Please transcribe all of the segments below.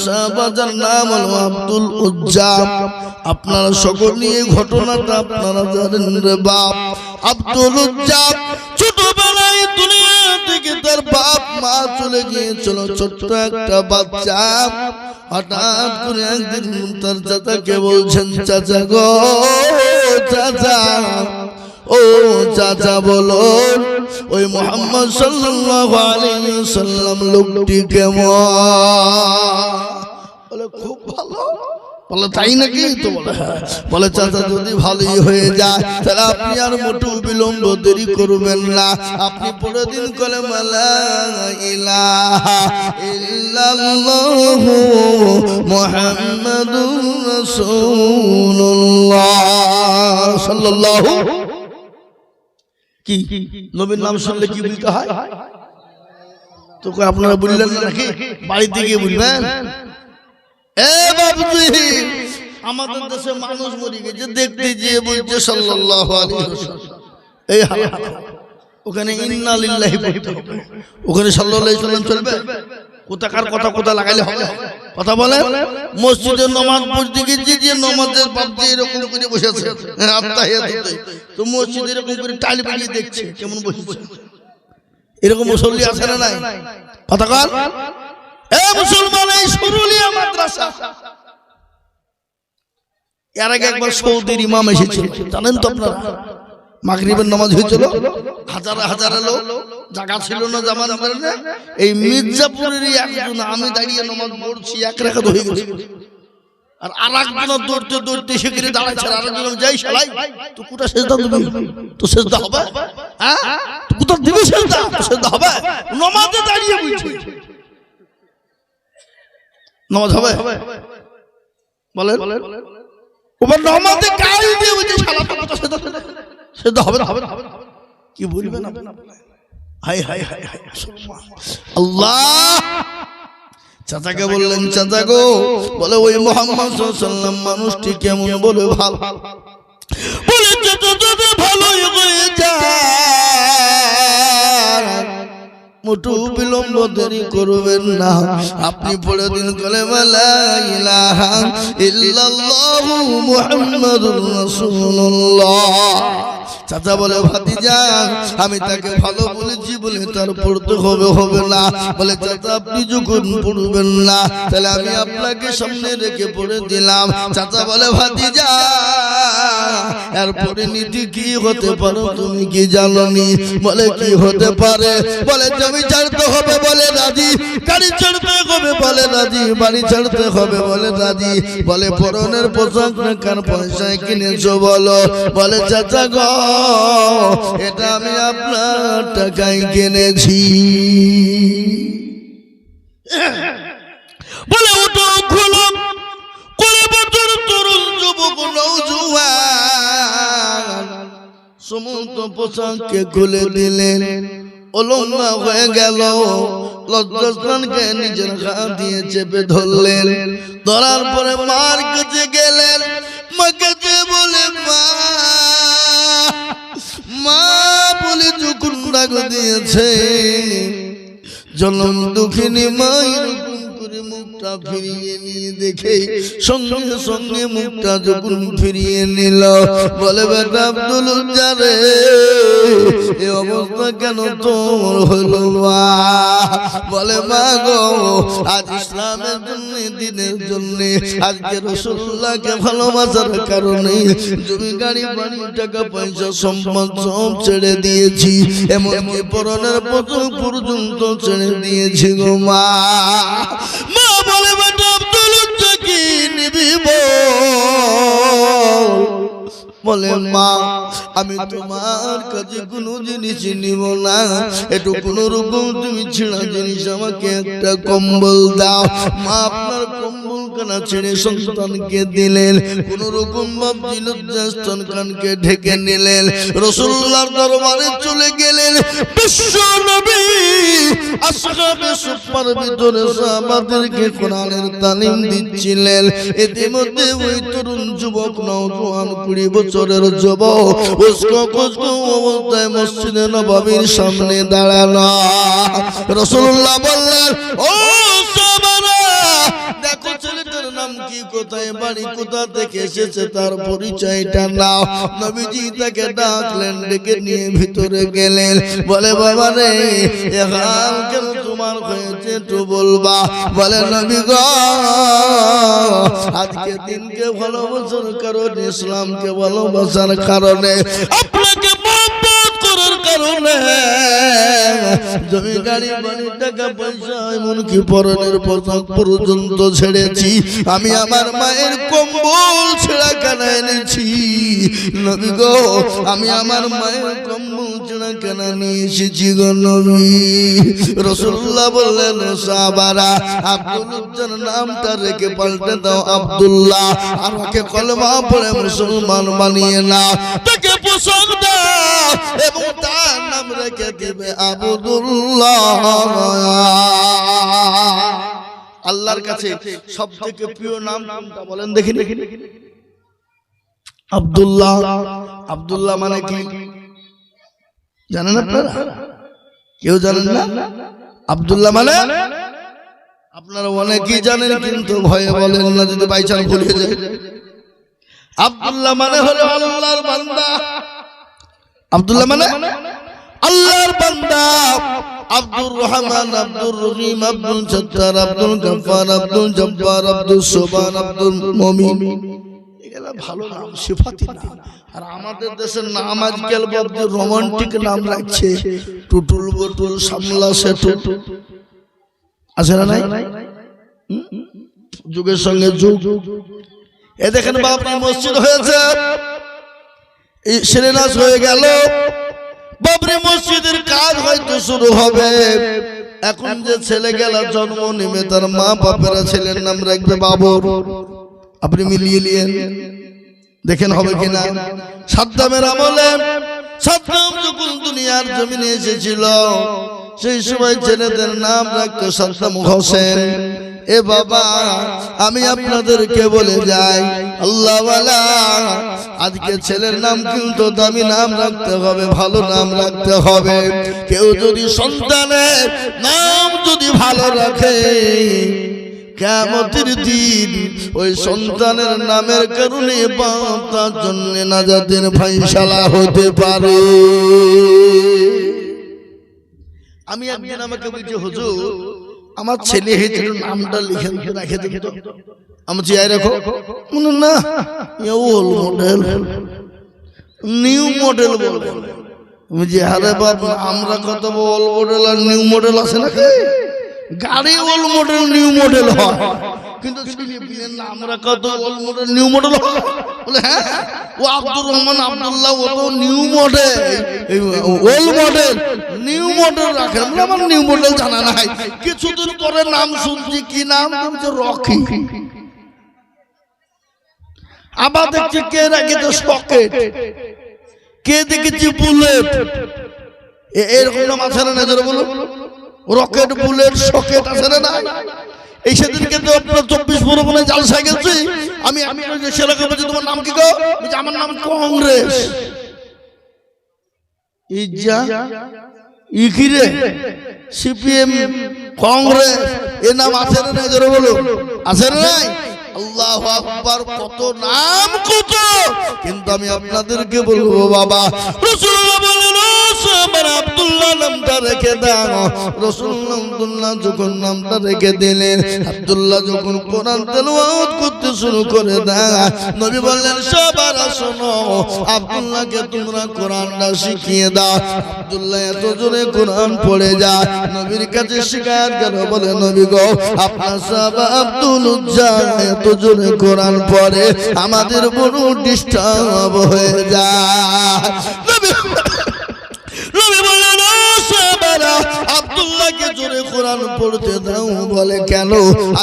সাহাবাজার নাম হলো আব্দুল উজ্জা। আপনারা সকলে এই ঘটনাটা আপনারা জানেন রে বাপ। আব্দুল উজ্জা ছোটবেলায় দুনিয়া থেকে তার বাপ মা চলে গিয়েছিল, ছোট্ট একটা বাচ্চা। হঠাৎ করে একদিন তার চাচাকে বলছেন, চাচা গো চাচা, ও চাচা বলো ওই মুহাম্মদ সাল্লাল্লাহু আলাইহি ওয়াসাল্লাম লোকটি কেমন? বলে খুব ভালো। বলে তাই নাকি? তো বলে চাচা যদি ভালোই হয়ে যায় তাহলে আপনি আর মোটু বিলম্ব দেরি করবেন না, আপনি পড়ে দিন কালেমা লা ইলাহা ইল্লাল্লাহু মুহাম্মাদুর রাসূলুল্লাহ সাল্লাল্লাহু। কি নবীর নাম শুনলে কি বলতে হয়? তো আপনারা বললেন না নাকি? বাড়িতে গিয়ে বলবেন। এ বাবুজি, আমাদের দেশে মানুষ মরে গেছে, দেখতে যেয়ে বলছে সাল্লাল্লাহু আলাইহি ওয়াসাল্লাম, এই ওখানে ইন্না লিল্লাহি পড়তে হবে, ওখানে সাল্লাল্লাহু আলাইহি ওয়াসাল্লাম চলবে? কোথাকার কথা কোথা লাগাইলে হবে? কথা বলে মসজিদে নামাজ পড়তে গিয়ে যে নামাজের বাপ যে এরকম করে বসে আছে, তো মসজিদে এরকম করে টালি বাজিয়ে দেখছে কেমন বসেছে। এরকম মুসল্লি আছে না নাই? কথা কর। এ মুসলমান, এই শুরুলিয়া মাদ্রাসা এর আগে একবার সৌদির ইমাম এসেছিল, জানেন তো আপনারা? মাগরিবের নামাজ হয়েছিল, হাজার হাজার লোক, জায়গা ছিল না জামাত। এই মির্জাপুরেরই একজন, আমি দাঁড়িয়ে নামাজ পড়ছি, এক রাকাত হয়ে গেছে, আর আরেকজন দৌড়তে দৌড়তে সেখানে দাঁড়াচ্ছে, আরেকজন যাই শালাই তো কোথা সেজদা দিবি? তো সেজদা হবে? হ্যাঁ, তো কোথা দিবি সেজদা? সেজদা হবে? নামাজে দাঁড়িয়ে বলছি নামাজ হবে? বলেন ওবার নামাজে গায়ে দিয়ে বলছে শালা তো সেজদা হবে না, হবে না, কি বলবেন আপনারা? হায় হায় হায় হায় আল্লাহ। চাচাকে বললেন, চাচা গো, বলে ওই মুহাম্মদ সাল্লাল্লাহু আলাইহি ওয়াসাল্লাম মানুষটি কেমন? বলে ভালো। বলে চাচা যদি ভালোই হয়ে যায় মোটু বিলম্ব দেরি করবেন না, আপনি পড়ে দিন কালেমা লা ইলাহা ইল্লাল্লাহু মুহাম্মাদুর রাসূলুল্লাহ। চাচা বলে ভাতিজা, আমি তাকে ভালো বলেছি বলে তার পড়তে হবে হবে না। বলে চাচা আপনি যখন পড়বেন না তাহলে আমি আপনাকে সামনে রেখে পড়ে দিলাম। চাচা বলে ভাতিজা, এর পরিণতি কি হতে পারে তুমি কি জানোনি? বলে কি হতে পারে? বলে জমি ছাড়তে হবে, বলে রাজি। গাড়ি ছাড়তে হবে, বলে রাজি। বাড়ি ছাড়তে হবে, বলে রাজি। বলে পরনের পোশাক কার পয়সায় কিনেছো বলো? বলে চাচা গো, এটা আমি আপনার টাকায় কিনেছি। বলে ওটা খুলো, করে বছর তরুণ যুবক নওজোয়ান সমস্ত পোশাককে খুলে দিলেন, অলঙ্কা হয়ে গেল। লজ্জাস্থানকে নিজের হাত দিয়ে চেপে ধরলেন, ধরার পরে মার কাছে গেলেন। মাকে যে বলে মা, মা বলে যখন ডাক দিয়েছে, জনম দুঃখিনী মায়ের করে মুখটা ফিরিয়ে নিয়ে দেখে সঙ্গে সঙ্গে মুখটা যখন ফিরিয়ে নিল, বলে বেটা আব্দুল উজ্জা রে, এই অবস্থা কেন তোর হলো? বলে মা গো, আজ ইসলামের জন্য, দিনের জন্য, আজকে রাসূলুল্লাহকে ভালোবাসার কারণে জমি গাড়ি বাড়ি টাকা পয়সা সম্পদ সব ছেড়ে দিয়েছি, এমনকি পরনের পোশাক পর্যন্ত ছেড়ে দিয়েছি গো মা। মা বলে বেটা আব্দুল উজ্জা কি নিবি বলে মা, আমি তোমার কাছে কোনো জিনিস নিব না, একটু কোন রকম তুমি ছেঁড়া জিনিস আমাকে একটা কম্বল দাও। মা আপনার কম্বল কানা ছেড়ে সন্তানকে দিলেন, কোন রকম ভাবে সন্তানকে ঢেকে নিলেন, রাসূলুল্লাহর দরবারে চলে গেলেন। বিশ্ব নবী আসহাবে সুফার ভিতরে সাহাবাদেরকে কোরআনের তালিম দিচ্ছিলেন। ইতিমধ্যে ওই তরুণ যুবক নওজোয়ান 20 বছরের যুবক উস্কো অবস্থায় মসজিদে নববীর সামনে দাঁড়ানো। রাসূলুল্লাহ বললেন, ও সাহাবারা নাম কি, কোথায় বাড়ি, কোথা থেকে এসেছে তার পরিচয়টা নাও। নবীজি তাকে ডাকলেন, ডেকে নিয়ে ভিতরে গেলেন। বলে বাবা রে, এ হাল কেন তোমার হয়েছে একটু বলবা? বলে নবী গো, আজকে দিনকে ভালোবাসার কারণে, ইসলামকে ভালোবাসার কারণে, আপনাকে মহব্বত করার কারণে জমি গাড়ি বাড়ি টাকা পয়সা এমনকি পরনের পোশাক পর্যন্ত ছেড়েছি। আমি আমার মায়ের কম্বল ছেঁড়া কেনা এনেছি। নবী গো, আমি আমার মায়ের কম্বল ছেঁড়া কেনা নিয়ে এসেছি গো নবী। রাসূলুল্লাহ বললেন, সাহাবারা আব্দুল নামটা রেখে পাল্টে দাও আব্দুল্লাহ, আমাকে কলমা পড়ে মুসলমান বানিয়ে নাও। তাকে পোশাক দাও এবং তার নাম রেখে দিবে আব্দুল্লাহ। আল্লাহর কাছে সবথেকে প্রিয় নাম কোনটা বলেন দেখি? আব্দুল্লাহ। আব্দুল্লাহ মানে কি জানেন আপনারা? কেউ জানেন না? আব্দুল্লাহ মানে আপনারা অনেকেই জানেন, কিন্তু ভয়ে বলেন না, যদি বাই চান্স ভুলে যায়। আব্দুল্লাহ মানে হলো আল্লাহর বান্দা। আব্দুল্লাহ মানে আল্লাহর বান্দা। আব্দুর রহমান, আব্দুর রহিম, আব্দুল সত্তার, আব্দুল গফফার, আব্দুল জব্বার, আব্দুল সুবহান, আব্দুল মুমিন, এগুলা ভালো নাম, সিফাতি নাম। আর আমাদের দেশের নাম আজকাল বড় রোমান্টিক নাম রাখছে, টুটুল বটুল, সামলা সেতু, আছে না নাই? যুগের সঙ্গে যুগ। এ দেখেন বাবরি মসজিদ হয়েছে, শিলান্যাস হয়ে গেল, বাবরি মসজিদের কাজ হয়তো শুরু হবে। এখন যে ছেলে গেল জন্ম নেবে, তার মা বাপেরা ছেলের নাম রাখবে বাবর। আপনি মিলিয়ে নিয়েন, দেখেন হবে কিনা। সাদ্দামের আমলে, সাদ্দাম যখন দুনিয়ার জমিনে এসেছিল, সেই সময় ছেলেদের নাম রাখতো সাদ্দাম হোসেন। এ বাবা, আমি আপনাদেরকে বলে যাই, আল্লাহওয়ালা, আজকে ছেলের নাম কিন্তু দামি নাম রাখতে হবে, ভালো নাম রাখতে হবে। কেউ যদি সন্তানের নাম যদি ভালো রাখে, কিয়ামতের দিন ওই সন্তানের নামের কারণে বাপ তার জন্য নাজাতের ফায়সালা হতে পারে। আমি একদিন আমাকে বলছি, হুজুর আমার ছেলে হয়েছে, নামটা লিখে রেখে দেখে তো। আমি চেয়ে রাখো না, ওল্ড মডেল, নিউ মডেল বলবো। আমি যে আরে বাবা, আমরা কত ওল্ড মডেল আর নিউ মডেল আছে নাকি? গাড়ি ওল্ড মডেল নিউ মডেল হয়, কিন্তু আমরা কত ওল্ড মডেল নিউ মডেল হয়। বলে হ্যাঁ, ও আব্দুর রহমান, আব্দুল্লাহ, ও তো new model, old model new model রাখেন। আমার নিউ মডেল জানা নাই। কিছুদিন পরে নাম শুনছি, কি নাম? রকি। আবার দেখছি কে রেখেছে সকেট, কে দেখেছি বুলেট। এরকম নাম আছে না? নজর বলো, রকেট, বুলেট, সকেট আছে না? এই সেদিনকে তো আপনার 24 পরগনায় জালসা গেছি আমি। ছেলেকে বলছি, তোমার নাম কি গো? আমার নাম কংগ্রেস। ইকিরে সিপিএম, কংগ্রেস, এ নাম আছে না? নজর বলো, আছে না? আল্লাহু আকবার, কত নাম কত। কিন্তু আমি আপনাদেরকে বলবো বাবা, রাসূলুল্লাহ বলেন, আব্দুল্লাহ নামটা রেখে দাও। রাসূলুল্লাহ আব্দুল্লাহ যখন নামটা রেখে দিলেন, আব্দুল্লাহ যখন কোরআন তেলাওয়াত করতে শুরু করে দেয়, নবী বললেন, সবারা শোনো, আব্দুল্লাহকে তোমরা কোরআনটা শিখিয়ে দাও। আব্দুল্লাহ এত জোরে কোরআন পড়ে যায়, নবীর কাছে শিকার করে। বলে, নবী গো, আপনার সাহাবা আব্দুল উজ্জা এত জোরে কোরআন পড়ে, আমাদের বড় ডিস্টার্ব হয়ে যায়। আব্দুল্লাহকে জোরে কোরআন পড়তে দাও। বলে, কেন?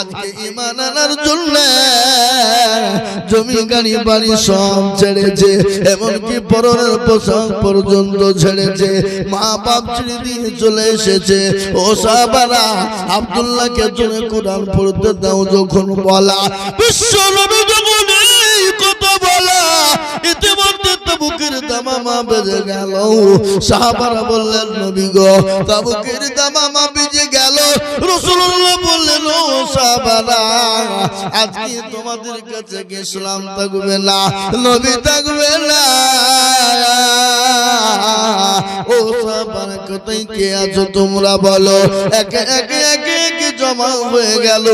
আজকে ঈমান আনার জন্য জমি গাড়ি বাড়ি সব ছেড়েছে, এমনকি পরনের পোশাক পর্যন্ত ছেড়েছে, মা বাপ ছেড়ে দিয়ে চলে এসেছে। ও সাহাবারা, আব্দুল্লাহকে জোরে কোরআন পড়তে দাও যখন বলা, বিশ্ব নবী যখন কথা বলা। ইতিমধ্যে তাবুকের দামামা বেজে গেল। সাহাবারা বললেন নবী গো তাবুকের দামামা বেজে গেল। রাসূলুল্লাহ বললেন ও সাহাবারা আজকে তোমাদের কাছে কি ইসলাম থাকবে না, নবী থাকবে না? ও সাহাবারা কোথায় কে আছো তোমরা বলো। একে একে একে একে জমা হয়ে গেল।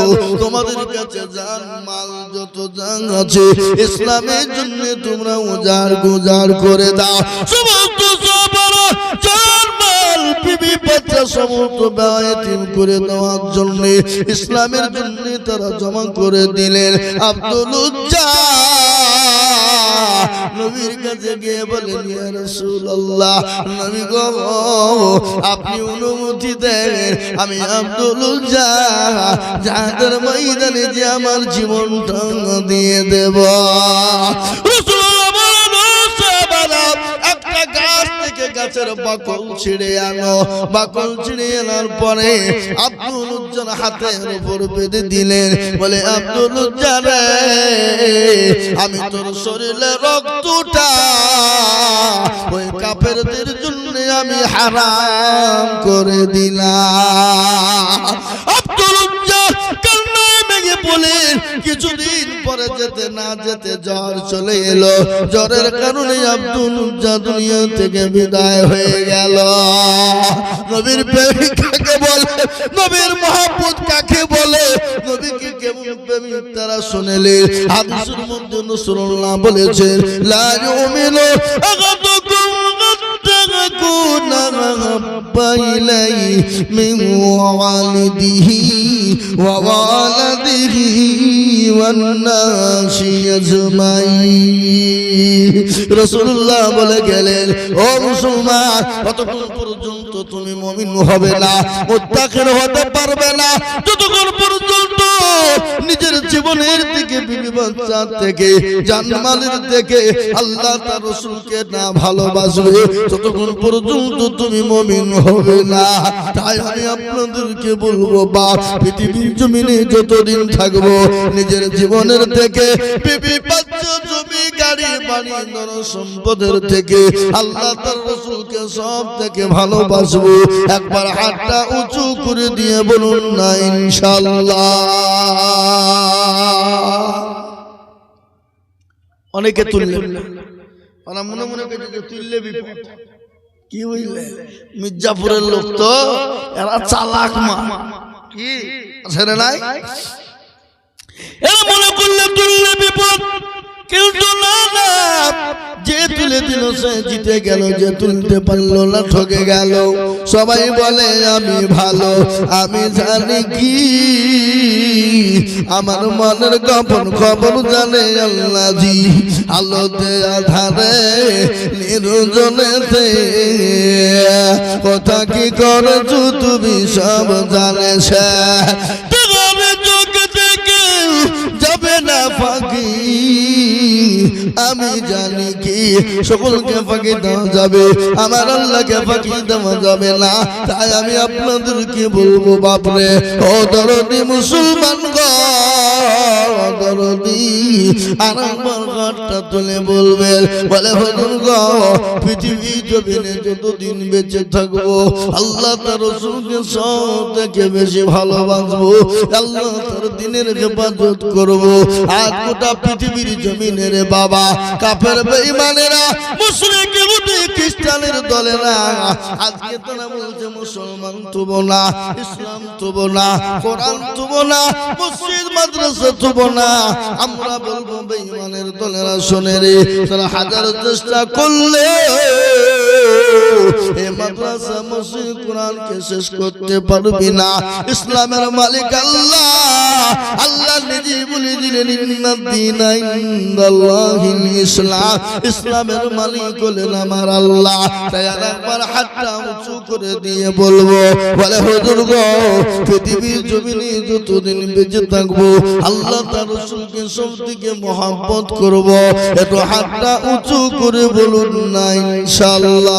তোমাদের কাছে জান মাল যত জান আছে ইসলামের জন্য তোমরা উজাড় গুজাড় করে দাও। সমস্ত সাহাবারা জান মাল বিবি বাচ্চা সমস্ত ব্যয়তিম করে দেওয়ার জন্য ইসলামের জন্য তারা জমা করে দিলেন। আব্দুল উজ্জা নবীর কাছে গিয়ে বলেন ইয়া রাসূলুল্লাহ, নবী গো আপনি অনুমতি দেন আমি আব্দুল উজ্জা জাহাদের ময়দানে যে আমার জীবনটা দিয়ে দেব। রাসূলুল্লাহ বলেন ও সাহাবারা একটা গাছ থেকে গাছের বাকল ছিঁড়ে আনো। বাকল ছিঁড়ে আনার পরে আব্দুল উজ্জার হাতের উপর বেঁধে দিলেন। বলে আব্দুল উজ্জা রে আমি তোর শরীরে রক্তটা ওই কাফেরদের জন্য আমি হারাম করে দিলাম। আব্দুল উজ্জা কান্নায় ভেঙে বলেন কিছুদিন পরে যেতে না যেতে জ্বর চলে এলো। জ্বরের কারণে আব্দুল উজ্জা দুনিয়া থেকে বিদায় হয়ে গেল। নবীর প্রেমিক কাকে বলে, নবীর মহব্বত কাকে বলে, নবীকে কেমন প্রেমিক তারা শুনেলে। হাদিসের মধ্যে রাসূলুল্লাহ বলেছেন লা ইউমিনু আহাদুকুম من والده ووالده والناس أجمعين। রাসূলুল্লাহ বলে গেলেন ও মুসলমান কতক্ষণ পর্যন্ত তুমি মুমিন হবে না, মুত্তাকিন হতে পারবে না যতক্ষণ পর্যন্ত নিজের জীবনের থেকে বিবি বাচ্চা থেকে জানমালের থেকে আল্লাহ তার রাসূলকে না ভালোবাসবে ততক্ষণ পর্যন্ত তুমি মুমিন হবে না। তাই আমি আপনাদেরকে বলবো বাপ পৃথিবীর জমিনে যতদিন থাকবো নিজের জীবনের থেকে বিবি বাচ্চা জমি গাড়ি বাড়ি ধন সম্পদের থেকে আল্লাহ তার রাসূলকে সব থেকে ভালোবাসবো। একবার হাতটা উঁচু করে দিয়ে বলুন না ইনশাআল্লাহ। অনেকে তুললেন না, মনে মনে তুললে বিপদ। কি বুঝলে মির্জাপুরের লোক তো এরা চালাক মা কি ছেড়ে নাই, এরা মনে করলে তুললে বিপদ। কিন্তু না না, যে তুলে দিল সে জিতে গেল, যে তুলতে পারলো না ঠকে গেল। সবাই বলে আমি ভালো, আমি জানি কি আমার মনের গোপন খবর জানে আল্লাহজি। আলোতে আধারে নির্জনেতে কথা কি করছো তুমি সব জানে সে। যাবে না ফাঁকি আমি জানি কি সকলকে ফাঁকি দেওয়া যাবে, আমার আল্লাহকে ফাঁকি দেওয়া যাবে না। তাই আমি আপনাদেরকে বলবো বাপরে ও দরদি মুসলমান গো দরদি আর আমার ঘরটা তুলে বলবেন বলে হুজুর গো পৃথিবী জমিনে যতদিন বেঁচে থাকবো আল্লাহ তার রাসূলকে সব থেকে বেশি ভালোবাসবো, আল্লাহ তার দ্বীনের হেফাজত করবো। আজ গোটা পৃথিবীর জমিনের বাবা কাফের বেঈমানেরা মুশরিক ইহুদি খ্রিস্টানের দলেরা আজকে তারা বলছে মুসলমান তবো না, ইসলাম তবো না, কোরআন তবো না, মসজিদ মাদ্রাসা তবো না। আমরা বলবো বেঈমানের দলেরা শোনে রে, তারা হাজার চেষ্টা করলে এই মাদ্রাসা মসজিদ কোরআনকে শেষ করতে পারবি না। ইসলামের মালিক আল্লাহ, আল্লাহ নিজে বলে দিলেন ইন্নাদ-দীনা ইনদাল্লাহিল ইসলাম, ইসলামের মালিক হলেন আমার আল্লাহ। তাই একবার হাতটা উঁচু করে দিয়ে বলবো বলে হুজুর গো পৃথিবীর জমিনে যতদিন বেঁচে থাকবো আল্লাহ তার রাসূলকে সবথেকে মহব্বত করব। একটু হাতটা উঁচু করে বলুন না ইনশাআল্লাহ।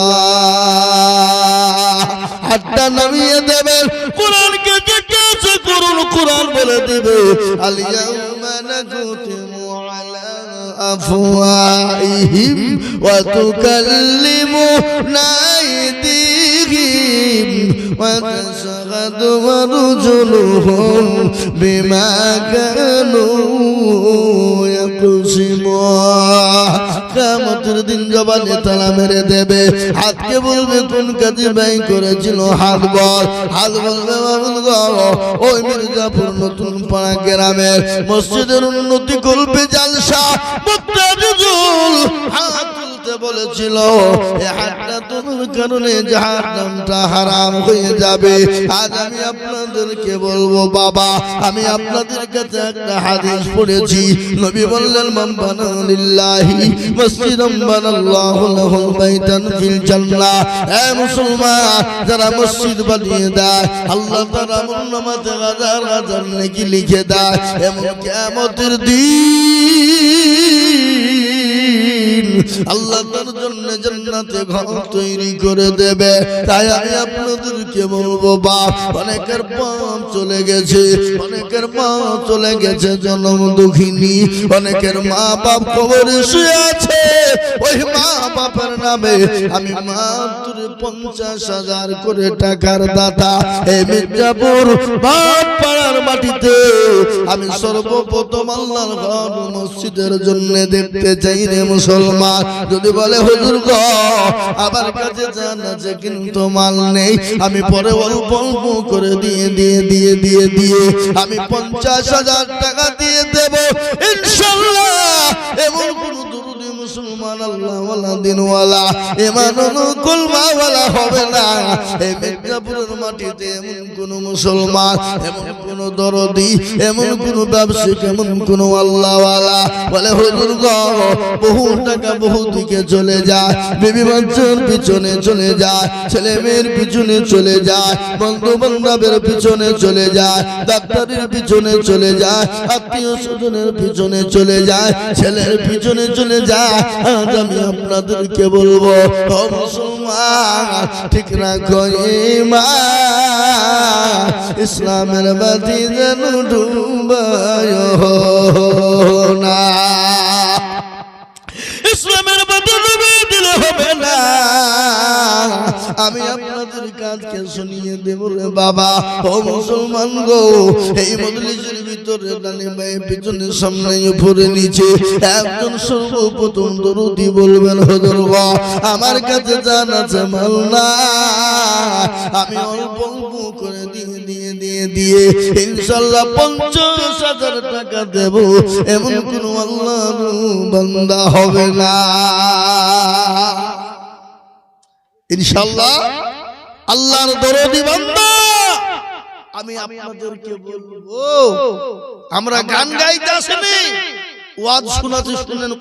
হাতটা নামিয়ে দেবেন, কোরআনকে জিজ্ঞাসা করুন, কোরআন বলে দেবে আল ইয়াউমা নাখতিমু আলা أفواههم وتكلمنا أيديهم وتشهد أرجلهم بما كانوا يكسبون কিয়ামতের দিন জবানে তালা মেরে দেবে হাতকে বলবে কোন কাজে ব্যয় করেছিল হাত বলবে ওই মির্জাপুর নতুন পাড়া গ্রামের মসজিদের উন্নতি করবে জালসা মুত্তাজিজুল হাত তুলতে বলেছিল এই হাতটা তোমার কারণে জাহান্নামটা হারাম হয়ে যাবে আজ আমি আপনাদেরকে বলবো বাবা আমি আপনাদের কাছে একটা হাদিস পড়েছি নবী বললেন মান বানা লিল্লাহি মসজিদান বানাল্লাহু লাহু বাইতান ফিল জান্নাহ এ মুসলমান যারা মসজিদ বানিয়ে দেয় আল্লাহ তাআলা আমলনামাতে হাজার হাজার নেকি লিখে দেয় এমন কিয়ামতের দিন আল্লাহ তার জন্য জান্নাতে ঘর তৈরি করে দেবে তাই আমি আপনাদেরকে বলবো বাপ অনেকের বাপ চলে গেছে অনেকের মা চলে গেছে জনম দুঃখিনী অনেকের মা বাপ কবরে শুয়ে আছে ওই মা বাবার নামে আমি মাত্র 50,000 করে টাকার দাতা এই মির্জাপুর বাপ পাড়ার মাটিতে আমি সর্বপ্রথম আল্লাহর ঘর মসজিদের জন্য দেখতে চাই রে মুসলমান যদি বলে হুজুর গো আমার কাছে জান আছে কিন্তু মাল নেই আমি পরে অল্প অল্প করে দিয়ে আমি 50,000 টাকা দিয়ে দেব ইনশাআল্লাহ এমন কোন দুরুদি মুসলমান আল্লাহ ওয়ালা দিনওয়ালা ইমানুল কুলমাওয়ালা হবে না এই মির্জাপুরের মাটিতে এমন কোন মুসলমান এমন কোন দরদি এমন কোন ব্যবসায়িক এমন কোন আল্লাহওয়ালা বলে হুজুর গো বহু টাকা বহু দিকে চলে যায় বিবি বাচ্চার পিছনে চলে যায় ছেলে মেয়ের পিছনে চলে যায় বন্ধু বান্ধবের পিছনে চলে যায় ডাক্তারের পিছনে চলে যায় আত্মীয় স্বজনের পিছনে চলে যায় ছেলের পিছনে চলে যায় আজ আমি আপনাদেরকে বলবো ও মুসলমান ঠিক রাখো ঈমান ইসলামের বাতি যেন ডুবায় না ইসলামের বাতি ডুবে দিলে হবে না আমি আপনাদের কাজকে শুনিয়ে দেব রে বাবা ও মুসলমান গো এই মজলিসের ভিতরে ডানে বায়ে পিছনে সামনে উপরে নিচে একজন সর্বপ্রথম দরুদি বলবেন হুজুর গো আমার কাছে জান আছে মাল না আমি অল্প অল্প করে দিয়ে ইনশাআল্লাহ 50,000 টাকা দেব এমন কোন আল্লাহর বান্দা হবে না ইনশাআল্লাহ আল্লাহর দরদি বান্দা আমি আপনাদেরকে বলবো আমরা গান গাইতে আসেনি ওয়াজ শোনাতে শুনেন